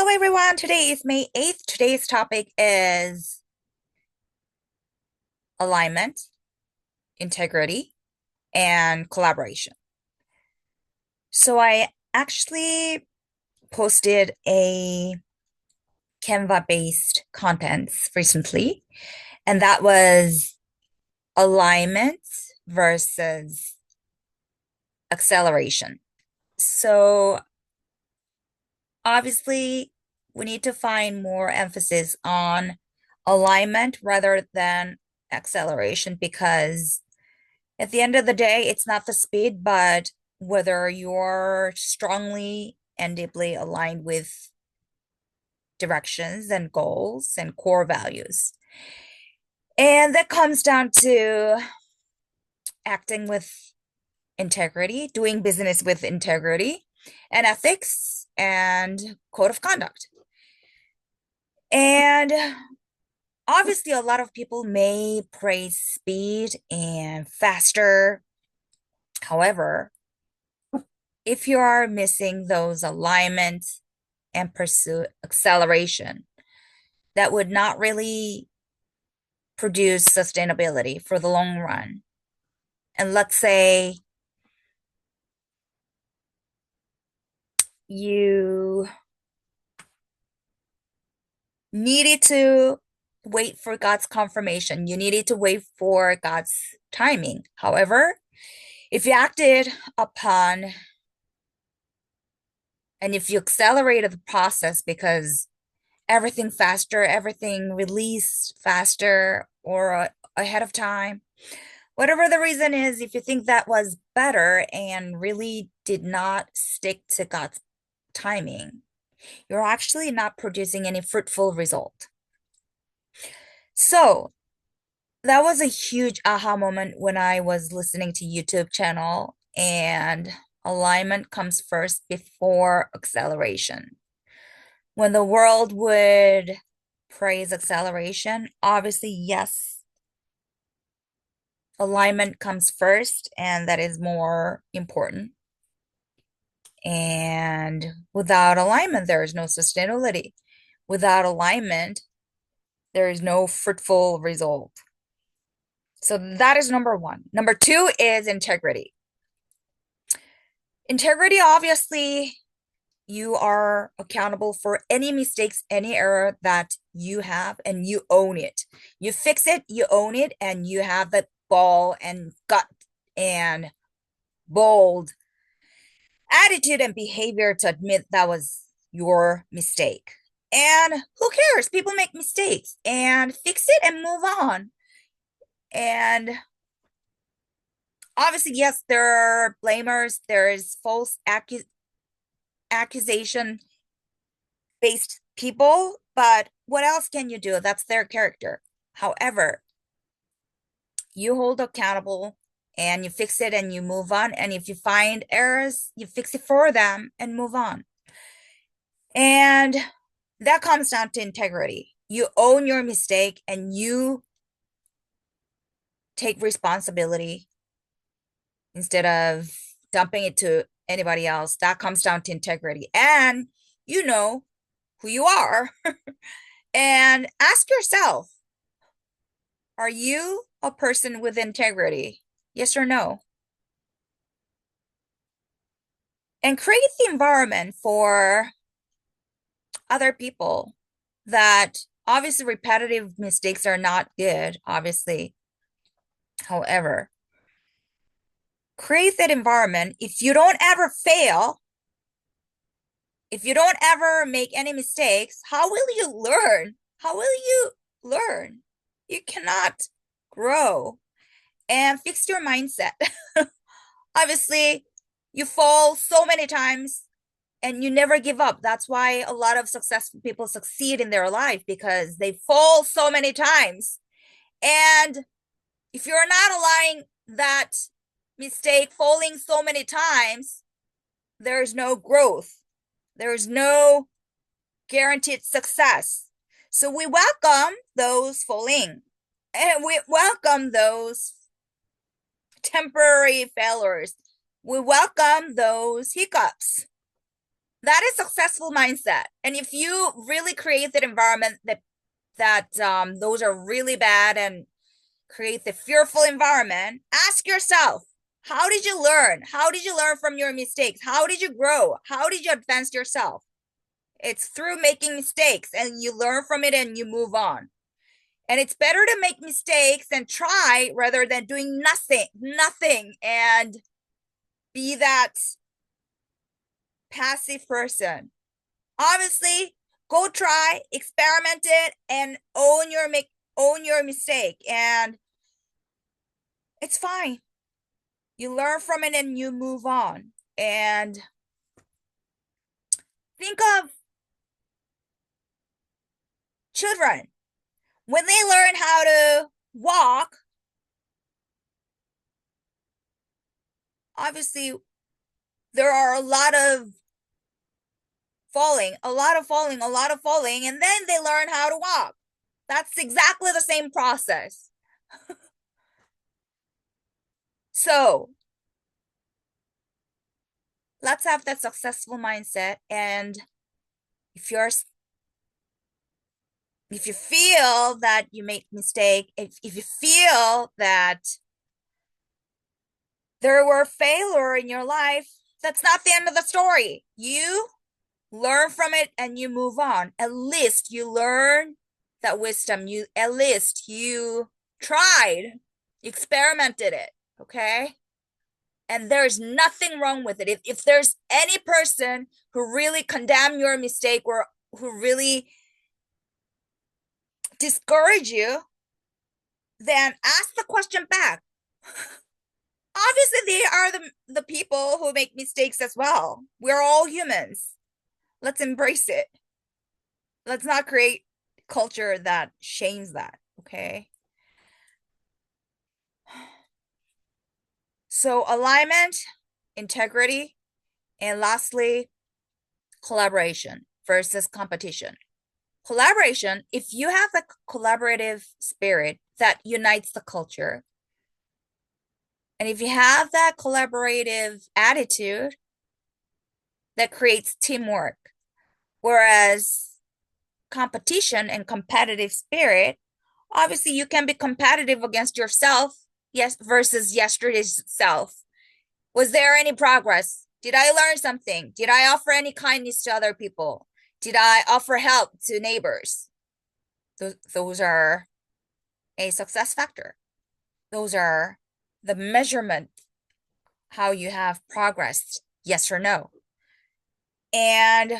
Hello, everyone. Today is May 8th. Today's topic is alignment, integrity, and collaboration. So, I actually posted a Canva-based contents recently, and that was alignment versus acceleration. So, obviously, we need to find more emphasis on alignment rather than acceleration because at the end of the day, it's not the speed, but whether you're strongly and deeply aligned with directions and goals and core values. And that comes down to acting with integrity, doing business with integrity and ethics and code of conduct. And obviously, a lot of people may praise speed and faster. However, if you are missing those alignments and pursue acceleration, that would not really produce sustainability for the long run. And let's say you needed to wait for God's confirmation, you needed to wait for God's timing. However, if you acted upon and if you accelerated the process because everything faster, everything released faster or ahead of time, whatever the reason is, if you think that was better and really did not stick to God's timing, you're actually not producing any fruitful result. So that was a huge aha moment when I was listening to YouTube channel, and alignment comes first before acceleration. When the world would praise acceleration, obviously, yes, alignment comes first, and that is more important. And without alignment, there is no sustainability. Without alignment, there is no fruitful result. So that is number one. Number two is integrity. Integrity, obviously, you are accountable for any mistakes, any error that you have, and you own it. You fix it, you own it, and you have the ball and gut and bold attitude and behavior to admit that was your mistake. And who cares? People make mistakes and fix it and move on. And obviously, yes, there are blamers, there is false accusation based people, but what else can you do? That's their character. However, you hold accountable and you fix it and you move on. And if you find errors, you fix it for them and move on. And that comes down to integrity. You own your mistake and you take responsibility instead of dumping it to anybody else. That comes down to integrity. And you know who you are. And ask yourself, are you a person with integrity? Yes or no? And create the environment for other people that obviously repetitive mistakes are not good, obviously. However, create that environment. If you don't ever fail, if you don't ever make any mistakes, how will you learn? How will you learn? You cannot grow and fix your mindset. Obviously, you fall so many times and you never give up. That's why a lot of successful people succeed in their life because they fall so many times. And if you're not allowing that mistake, falling so many times, there's no growth. There's no guaranteed success. So we welcome those falling and we welcome those temporary failures. We welcome those hiccups. That is successful mindset. And if you really create that environment that those are really bad and create the fearful environment, ask yourself, how did you learn? How did you learn from your mistakes? How did you grow? How did you advance yourself? It's through making mistakes and you learn from it and you move on. And it's better to make mistakes and try rather than doing nothing and be that passive person. Obviously, go try, experiment it, and own your mistake. And it's fine. You learn from it and you move on. And think of children. When they learn how to walk, obviously there are a lot of falling, a lot of falling, and then they learn how to walk. That's exactly the same process. So let's have that successful mindset. And if you're if you feel that you make mistake, if you feel that there were failure in your life, that's not the end of the story. You learn from it and you move on. At least you learn that wisdom. You at least you tried, experimented it, okay? And there's nothing wrong with it. If there's any person who really condemn your mistake or who really discourage you, then ask the question back. Obviously, they are the people who make mistakes as well. We're all humans. Let's embrace it. Let's not create culture that shames that, okay? So alignment, integrity, and lastly, collaboration versus competition. Collaboration, if you have a collaborative spirit that unites the culture, and if you have that collaborative attitude that creates teamwork, whereas competition and competitive spirit, obviously you can be competitive against yourself, yes, versus yesterday's self. Was there any progress? Did I learn something? Did I offer any kindness to other people? Did I offer help to neighbors? Those are a success factor. Those are the measurement, how you have progressed, yes or no. And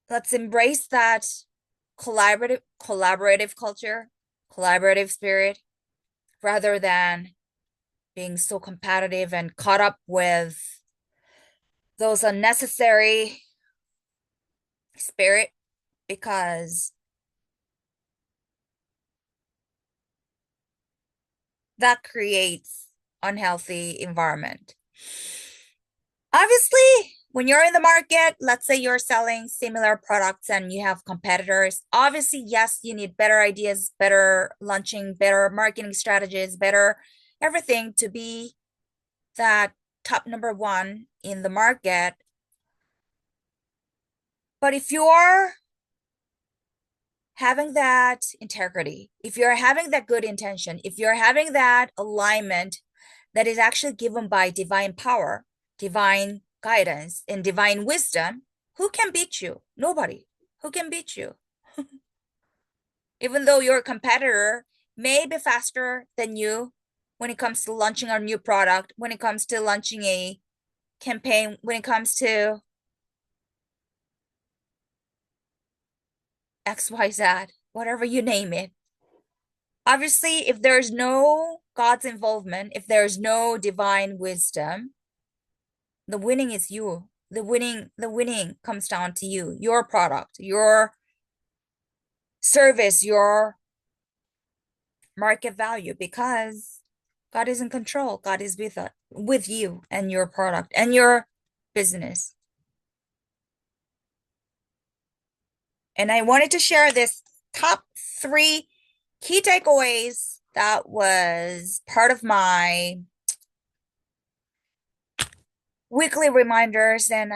let's embrace that collaborative culture, collaborative spirit, rather than being so competitive and caught up with those unnecessary spirit, because that creates unhealthy environment. Obviously, when you're in the market, let's say you're selling similar products and you have competitors, obviously, yes, you need better ideas, better launching, better marketing strategies, better everything to be that top number one in the market. But if you're having that integrity, if you're having that good intention, if you're having that alignment that is actually given by divine power, divine guidance, and divine wisdom, who can beat you? Nobody. Who can beat you? Even though your competitor may be faster than you when it comes to launching a new product, when it comes to launching a campaign, when it comes to XYZ, whatever you name it. Obviously, if there's no God's involvement, if there's no divine wisdom, the winning is you. The winning comes down to you, your product, your service, your market value, because God is in control. God is with you and your product and your business. And I wanted to share this top 3 key takeaways that was part of my weekly reminders, and